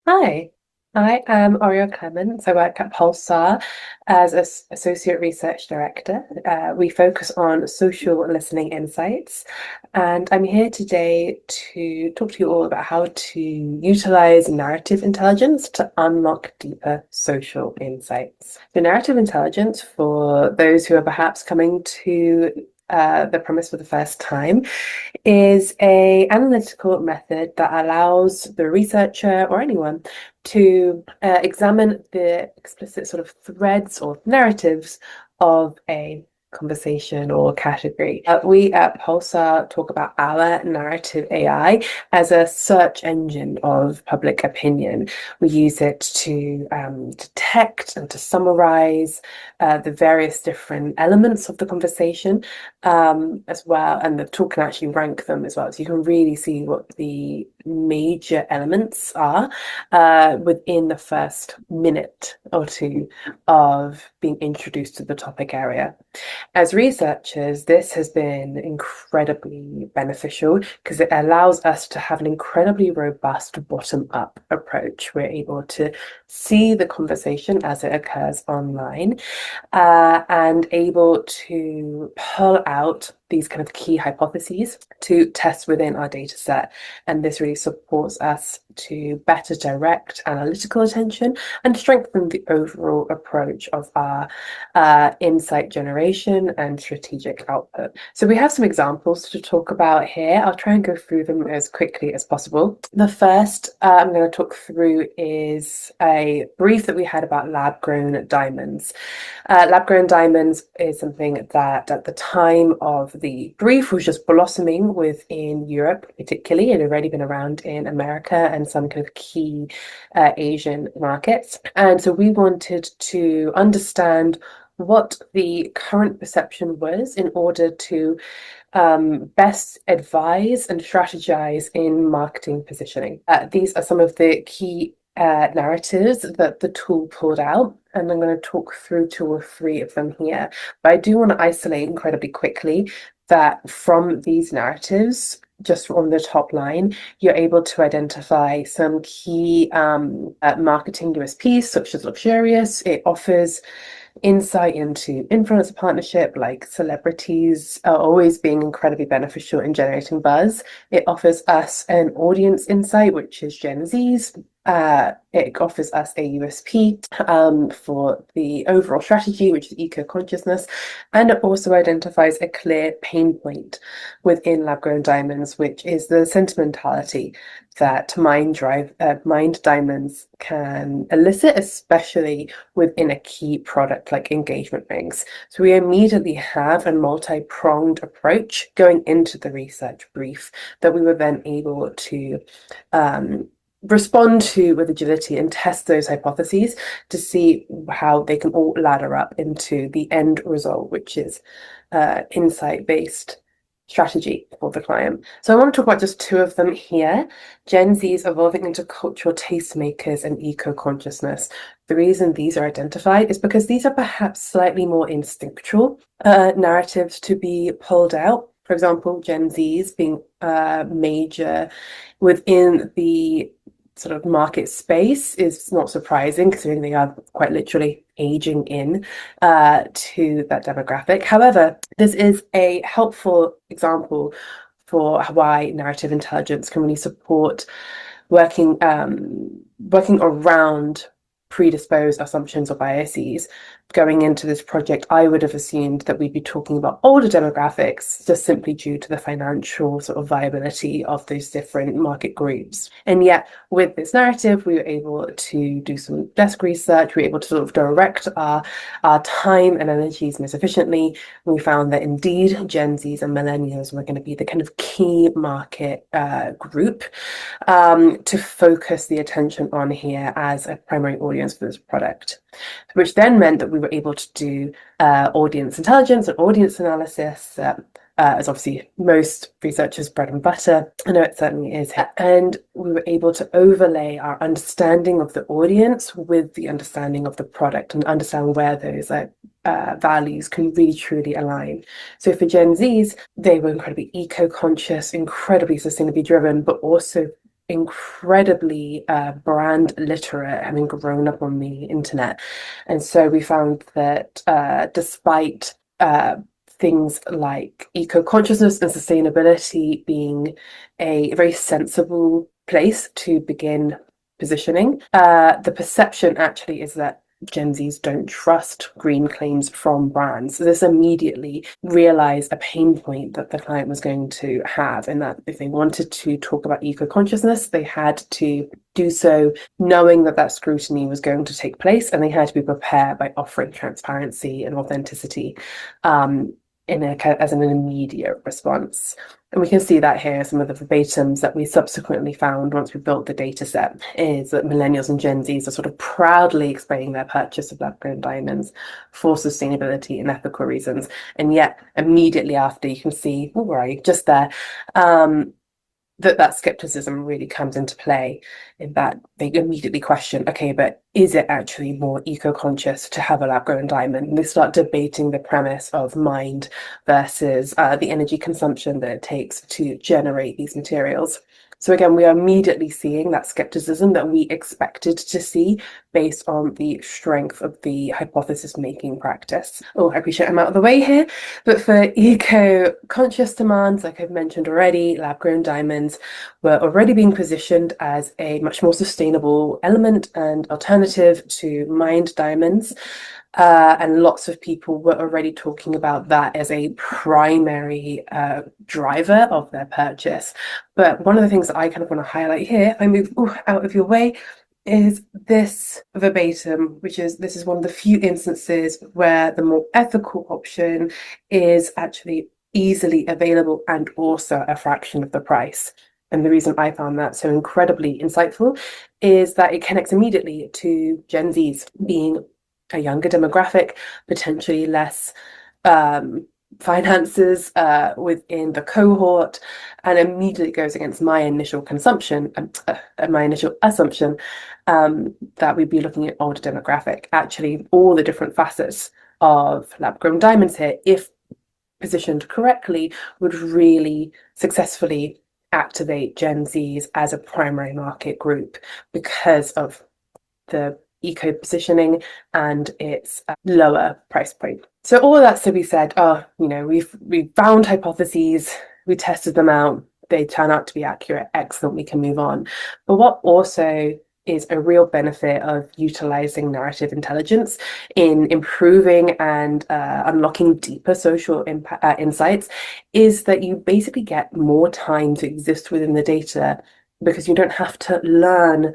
Hi, I am Oryelle Clements. I work at Pulsar as Associate Research Director. We focus on social listening insights, and I'm here today to talk to you all about how to utilize narrative intelligence to unlock deeper social insights. So, narrative intelligence, for those who are perhaps coming to the premise for the first time, is a analytical method that allows the researcher or anyone to examine the explicit sort of threads or narratives of a conversation or category. We at Pulsar talk about our narrative AI as a search engine of public opinion. We use it to detect and to summarize the various different elements of the conversation as well, and the tool can actually rank them as well. So you can really see what the major elements are within the first minute or two of being introduced to the topic area. As researchers, this has been incredibly beneficial because it allows us to have an incredibly robust bottom-up approach. We're able to see the conversation as it occurs online and able to pull out these kind of key hypotheses to test within our data set. And this really supports us to better direct analytical attention and strengthen the overall approach of our insight generation and strategic output. So we have some examples to talk about here. I'll try and go through them as quickly as possible. The first I'm going to talk through is a brief that we had about lab-grown diamonds. Lab-grown diamonds is something that at the time of the brief was just blossoming within Europe, particularly. It had already been around in America and some kind of key Asian markets. And so we wanted to understand what the current perception was in order to best advise and strategize in marketing positioning. These are some of the key narratives that the tool pulled out, and I'm going to talk through two or three of them here. But I do want to isolate incredibly quickly that from these narratives, just on the top line, you're able to identify some key marketing USPs, such as luxurious. It offers insight into influencer partnership, like celebrities are always being incredibly beneficial in generating buzz. It offers us an audience insight, which is Gen Zs. It offers us a USP for the overall strategy, which is eco-consciousness, and it also identifies a clear pain point within lab-grown diamonds, which is the sentimentality that mined diamonds can elicit, especially within a key product like engagement rings. So we immediately have a multi-pronged approach going into the research brief that we were then able to respond to with agility and test those hypotheses to see how they can all ladder up into the end result, which is insight-based strategy for the client. So I want to talk about just two of them here. Gen Z's evolving into cultural tastemakers and eco-consciousness. The reason these are identified is because these are perhaps slightly more instinctual narratives to be pulled out. For example, Gen Z's being major within the sort of market space is not surprising, considering they are quite literally aging in to that demographic. However, this is a helpful example for why narrative intelligence can really support working around predisposed assumptions or biases. Going into this project, I would have assumed that we'd be talking about older demographics just simply due to the financial sort of viability of those different market groups. And yet, with this narrative, we were able to do some desk research. We were able to sort of direct our time and energies most efficiently. We found that indeed Gen Zs and millennials were going to be the kind of key market group to focus the attention on here as a primary audience for this product, which then meant that we were able to do audience intelligence and audience analysis, as obviously most researchers' bread and butter. I know it certainly is. And we were able to overlay our understanding of the audience with the understanding of the product and understand where those values can really truly align. So for Gen Zs, they were incredibly eco-conscious, incredibly sustainably driven, but also incredibly brand literate, having grown up on the internet. And so we found that despite things like eco-consciousness and sustainability being a very sensible place to begin positioning, the perception actually is that Gen Zs don't trust green claims from brands. So this immediately realized a pain point that the client was going to have, and that if they wanted to talk about eco-consciousness, they had to do so knowing that that scrutiny was going to take place, and they had to be prepared by offering transparency and authenticity as an immediate response. And we can see that here, some of the verbatims that we subsequently found once we built the data set, is that millennials and Gen Zs are sort of proudly explaining their purchase of lab-grown diamonds for sustainability and ethical reasons. And yet, immediately after, you can see, oh, where are you? Just there, that skepticism really comes into play, in that they immediately question, okay, but is it actually more eco-conscious to have a lab-grown diamond? And they start debating the premise of mind versus the energy consumption that it takes to generate these materials. So again, we are immediately seeing that skepticism that we expected to see based on the strength of the hypothesis making practice. Oh, I appreciate I'm out of the way here. But for eco-conscious demands, like I've mentioned already, lab-grown diamonds were already being positioned as a much more sustainable element and alternative to mined diamonds. And lots of people were already talking about that as a primary driver of their purchase. But one of the things that I kind of want to highlight here, if I move out of your way, is this verbatim, this is one of the few instances where the more ethical option is actually easily available and also a fraction of the price. And the reason I found that so incredibly insightful is that it connects immediately to Gen Zs being a younger demographic, potentially less finances within the cohort, and immediately goes against my initial consumption, my initial assumption that we'd be looking at older demographic. Actually, all the different facets of lab-grown diamonds here, if positioned correctly, would really successfully activate Gen Zs as a primary market group because of the eco positioning and its lower price point. So all of that's to be said, we've found hypotheses, we tested them out, they turn out to be accurate, excellent, we can move on. But what also is a real benefit of utilizing narrative intelligence in improving and unlocking deeper social insights is that you basically get more time to exist within the data, because you don't have to learn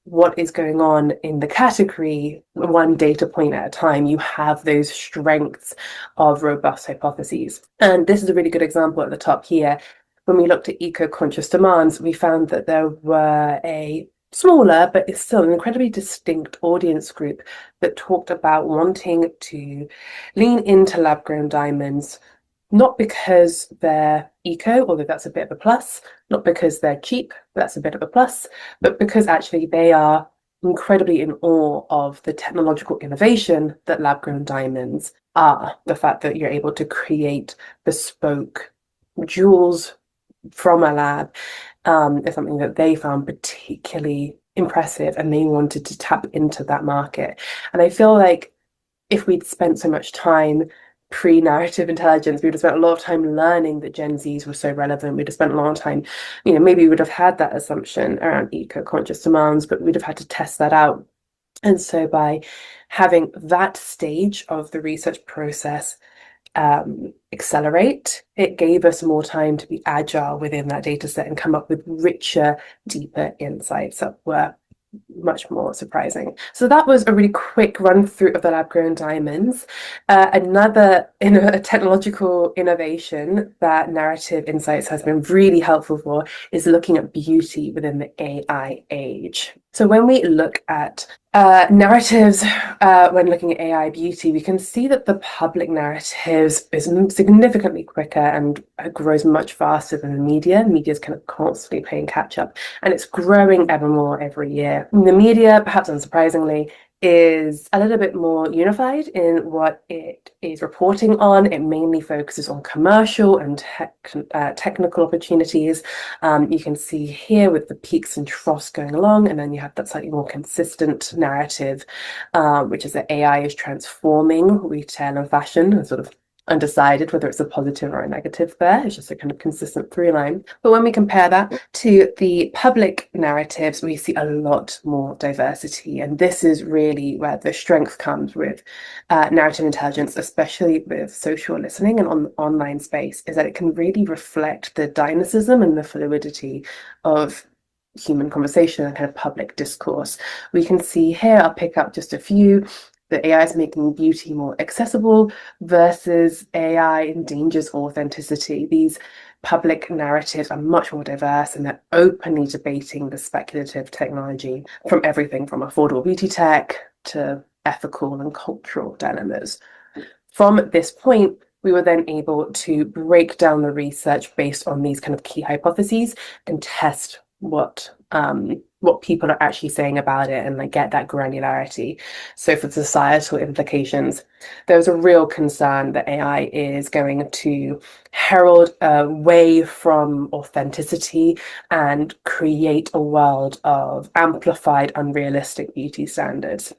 what is going on in the category one data point at a time. You have those strengths of robust hypotheses. And this is a really good example at the top here. When we looked at eco-conscious demands, we found that there were a smaller, but it's still an incredibly distinct audience group that talked about wanting to lean into lab-grown diamonds, not because they're eco, although that's a bit of a plus, not because they're cheap, that's a bit of a plus, but because actually they are incredibly in awe of the technological innovation that lab-grown diamonds are. The fact that you're able to create bespoke jewels from a lab is something that they found particularly impressive, and they wanted to tap into that market. And I feel like if we'd spent so much time pre-narrative intelligence, we would have spent a lot of time learning that Gen Zs were so relevant. We'd have spent a lot of time, maybe we would have had that assumption around eco-conscious demands, but we'd have had to test that out. And so by having that stage of the research process accelerate, it gave us more time to be agile within that data set and come up with richer, deeper insights that were much more surprising. So that was a really quick run through of the lab-grown diamonds. Another technological innovation that Narrative Insights has been really helpful for is looking at beauty within the AI age. So when we look at narratives, when looking at AI beauty, we can see that the public narratives is significantly quicker and grows much faster than the media. Media is kind of constantly playing catch up, and it's growing ever more every year. The media, perhaps unsurprisingly, is a little bit more unified in what it is reporting on. It mainly focuses on commercial and technical opportunities. You can see here with the peaks and troughs going along, and then you have that slightly more consistent narrative, which is that AI is transforming retail and fashion, and sort of undecided whether it's a positive or a negative there. It's just a kind of consistent through line. But when we compare that to the public narratives, we see a lot more diversity. And this is really where the strength comes with narrative intelligence, especially with social listening and on online space, is that it can really reflect the dynamism and the fluidity of human conversation and kind of public discourse. We can see here, I'll pick up just a few. The AI is making beauty more accessible versus AI endangers authenticity. These public narratives are much more diverse and they're openly debating the speculative technology from everything from affordable beauty tech to ethical and cultural dilemmas. From this point, we were then able to break down the research based on these kind of key hypotheses and test what people are actually saying about it and like get that granularity. So for societal implications, there was a real concern that AI is going to herald away from authenticity and create a world of amplified, unrealistic beauty standards.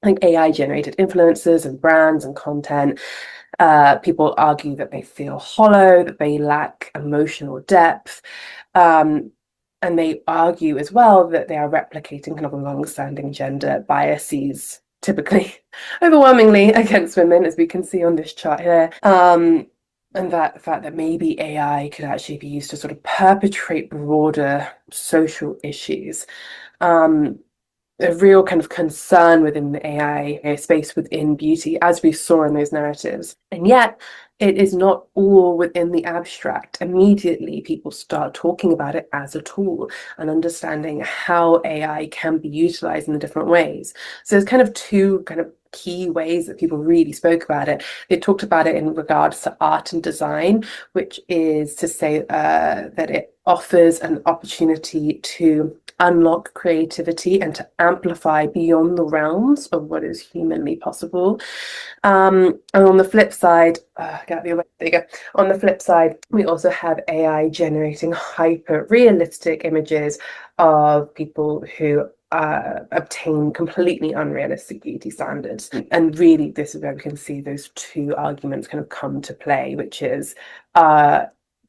Like AI generated influencers and brands and content. People argue that they feel hollow, that they lack emotional depth. And they argue as well that they are replicating kind of long-standing gender biases, typically overwhelmingly against women, as we can see on this chart here. And that the fact that maybe AI could actually be used to sort of perpetrate broader social issues. A real kind of concern within the AI space within beauty, as we saw in those narratives. And yet, it is not all within the abstract. Immediately, people start talking about it as a tool and understanding how AI can be utilized in the different ways. So there's kind of two kind of key ways that people really spoke about it. They talked about it in regards to art and design, which is to say that it offers an opportunity to unlock creativity and to amplify beyond the realms of what is humanly possible. And on the flip side, get the way, there you go. On the flip side, we also have AI generating hyper realistic images of people who obtain completely unrealistic beauty standards. And really, this is where we can see those two arguments kind of come to play, which is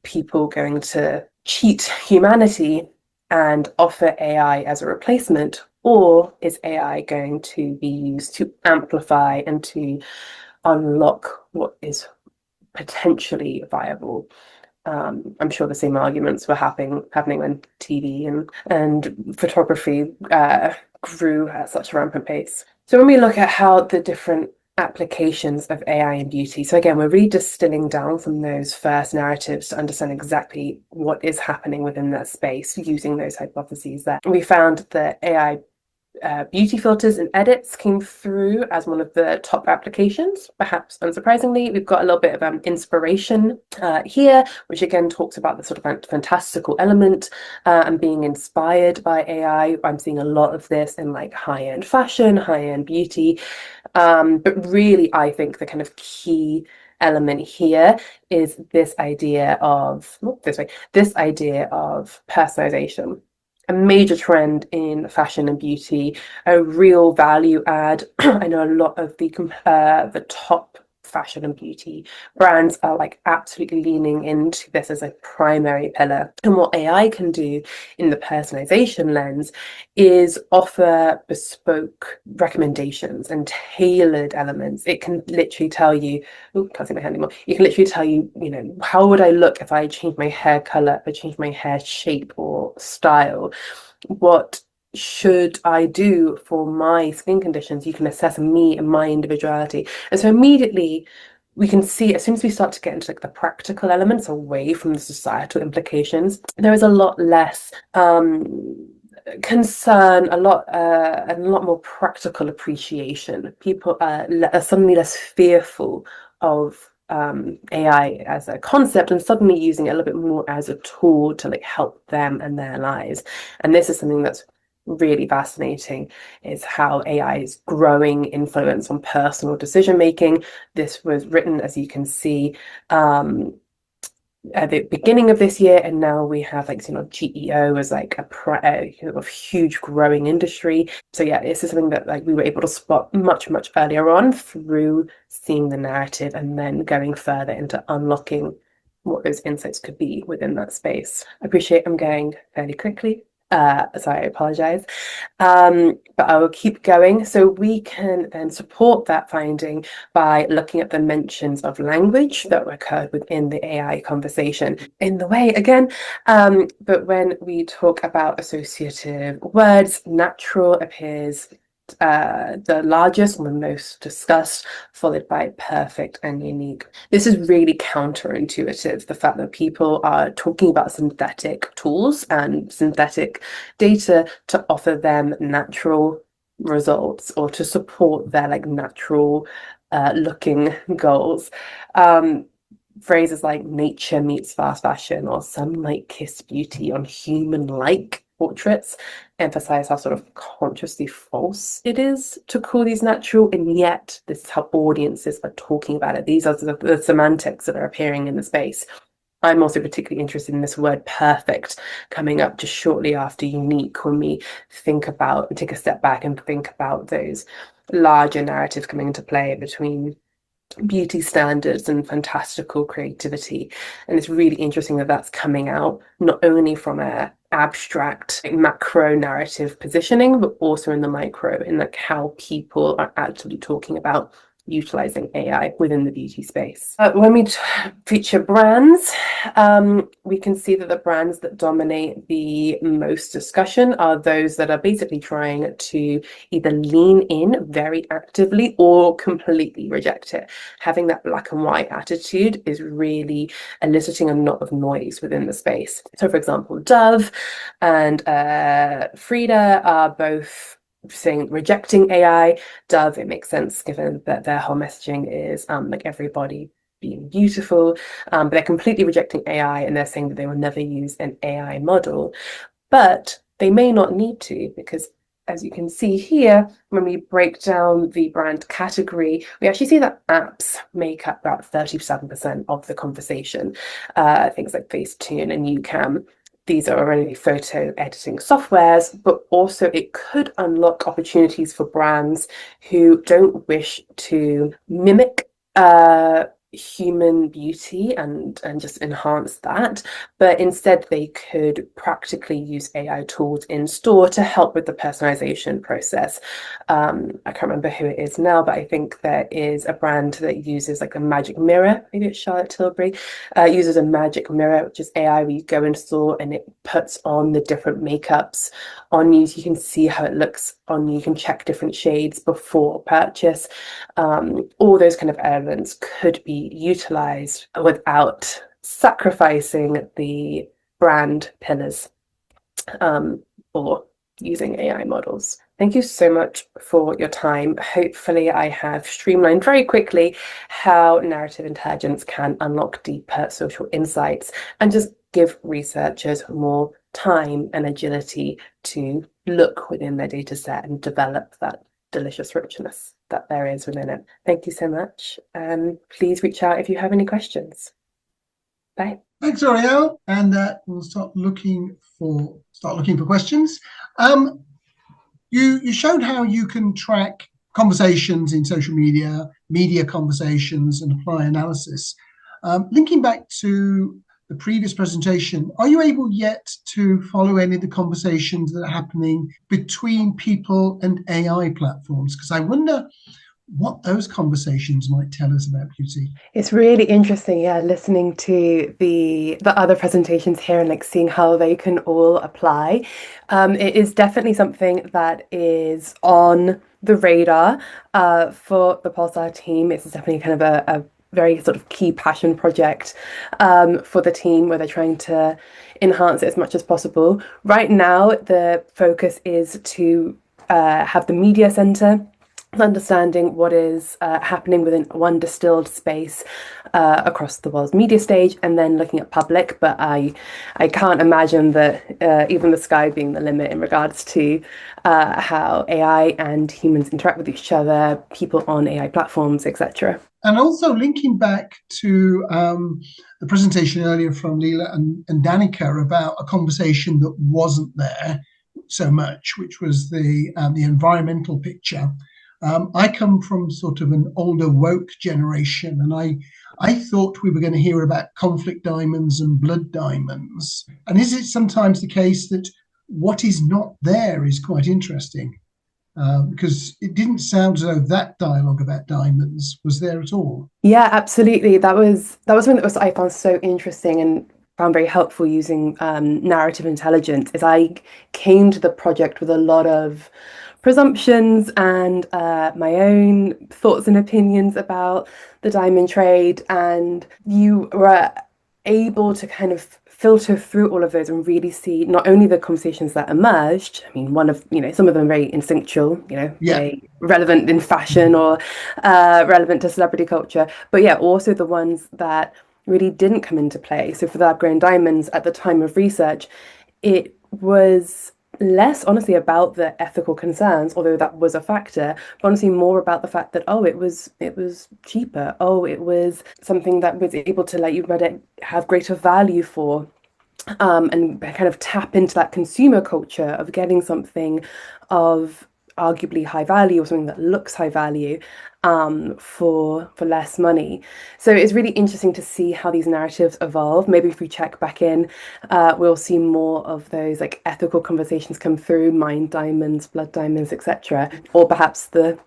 people going to cheat humanity and offer AI as a replacement, or is AI going to be used to amplify and to unlock what is potentially viable? I'm sure the same arguments were happening when TV and photography grew at such a rampant pace. So when we look at how the different applications of AI in beauty, so again, we're really distilling down from those first narratives to understand exactly what is happening within that space using those hypotheses there. We found that AI beauty filters and edits came through as one of the top applications, perhaps unsurprisingly. We've got a little bit of inspiration here, which again talks about the sort of fantastical element and being inspired by AI. I'm seeing a lot of this in like high-end fashion, high-end beauty. But really, I think the kind of key element here is this idea of this idea of personalization. A major trend in fashion and beauty, a real value add. I know a lot of the top fashion and beauty brands are like absolutely leaning into this as a primary pillar. And what AI can do in the personalization lens is offer bespoke recommendations and tailored elements. It can literally tell you, oh, can't see my hand anymore. You can literally tell you, you know, how would I look if I change my hair color, if I change my hair shape or style? What should I do for my skin conditions? You can assess me and my individuality. And so immediately we can see, as soon as we start to get into like the practical elements away from the societal implications, there is a lot less concern, a lot more practical appreciation. People are suddenly less fearful of AI as a concept and suddenly using it a little bit more as a tool to like help them and their lives. And this is something that's really fascinating is how AI's growing influence on personal decision making. This was written, as you can see, at the beginning of this year, and now we have like GEO as like a huge growing industry. So yeah, this is something that like we were able to spot much earlier on through seeing the narrative and then going further into unlocking what those insights could be within that space. I appreciate I'm going fairly quickly. So I apologize. But I will keep going. So we can then support that finding by looking at the mentions of language that occurred within the AI conversation in the way again. But when we talk about associative words, natural appears the largest and the most discussed, followed by perfect and unique. This is really counterintuitive, the fact that people are talking about synthetic tools and synthetic data to offer them natural results or to support their like natural looking goals. Phrases like nature meets fast fashion or some might kiss beauty on human-like portraits emphasize how sort of consciously false it is to call these natural, and yet this is how audiences are talking about it. These are the semantics that are appearing in the space. I'm also particularly interested in this word perfect coming up just shortly after unique when we think about and take a step back and think about those larger narratives coming into play between beauty standards and fantastical creativity. And it's really interesting that that's coming out not only from a abstract macro narrative positioning, but also in the micro, in like how people are actually talking about utilizing AI within the beauty space. When we feature brands, we can see that the brands that dominate the most discussion are those that are basically trying to either lean in very actively or completely reject it. Having that black and white attitude is really eliciting a lot of noise within the space. So, for example, Dove and Frida are both saying rejecting AI. Dove, it makes sense given that their whole messaging is like everybody being beautiful, but they're completely rejecting AI and they're saying that they will never use an AI model. But they may not need to, because as you can see here, when we break down the brand category, we actually see that apps make up about 37% of the conversation. Things like Facetune and YouCam. These are already photo editing softwares, but also it could unlock opportunities for brands who don't wish to mimic human beauty and just enhance that, but instead they could practically use AI tools in store to help with the personalization process. I can't remember who it is now, but I think there is a brand that uses like a magic mirror, maybe it's Charlotte Tilbury, uses a magic mirror, which is AI where you go in store and it puts on the different makeups on you. So you can see how it looks on you. You can check different shades before purchase. All those kind of elements could be utilized without sacrificing the brand pillars or using AI models. Thank you so much for your time. Hopefully I have streamlined very quickly how narrative intelligence can unlock deeper social insights and just give researchers more time and agility to look within their data set and develop that delicious richness that there is within it. Thank you so much. Please reach out if you have any questions. Bye. Thanks, Oryelle, and we'll start looking for questions. You showed how you can track conversations in social media, media conversations, and apply analysis. Linking back to the previous presentation, are you able yet to follow any of the conversations that are happening between people and AI platforms? Because I wonder what those conversations might tell us about beauty. It's really interesting, yeah, listening to the other presentations here and like seeing how they can all apply. It is definitely something that is on the radar for the Pulsar team. It's definitely kind of a very sort of key passion project for the team where they're trying to enhance it as much as possible. Right now, the focus is to have the media center understanding what is happening within one distilled space across the world's media stage, and then looking at public. But I can't imagine that even the sky being the limit in regards to how AI and humans interact with each other, people on AI platforms, etc. And also linking back to the presentation earlier from Leela and Danica about a conversation that wasn't there so much, which was the environmental picture. I come from sort of an older woke generation, and I thought we were going to hear about conflict diamonds and blood diamonds. And is it sometimes the case that what is not there is quite interesting? Because it didn't sound as though that dialogue about diamonds was there at all. Yeah, absolutely. That was something that was I found so interesting and found very helpful using narrative intelligence. Is I came to the project with a lot of presumptions and my own thoughts and opinions about the diamond trade, and you were able to kind of filter through all of those and really see not only the conversations that emerged. I mean, some of them very instinctual, Yeah, very relevant in fashion or relevant to celebrity culture, but yeah, also the ones that really didn't come into play. So for the lab grown diamonds at the time of research, it was less honestly about the ethical concerns, although that was a factor, but honestly more about the fact that it was cheaper. Oh, it was something that was able to let you read it have greater value for and kind of tap into that consumer culture of getting something of arguably high value or something that looks high value for less money. So it's really interesting to see how these narratives evolve. Maybe if we check back in, we'll see more of those like ethical conversations come through, mind diamonds, blood diamonds, etc. Or perhaps the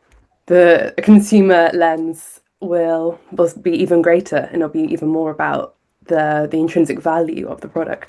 consumer lens will be even greater and it'll be even more about the intrinsic value of the product.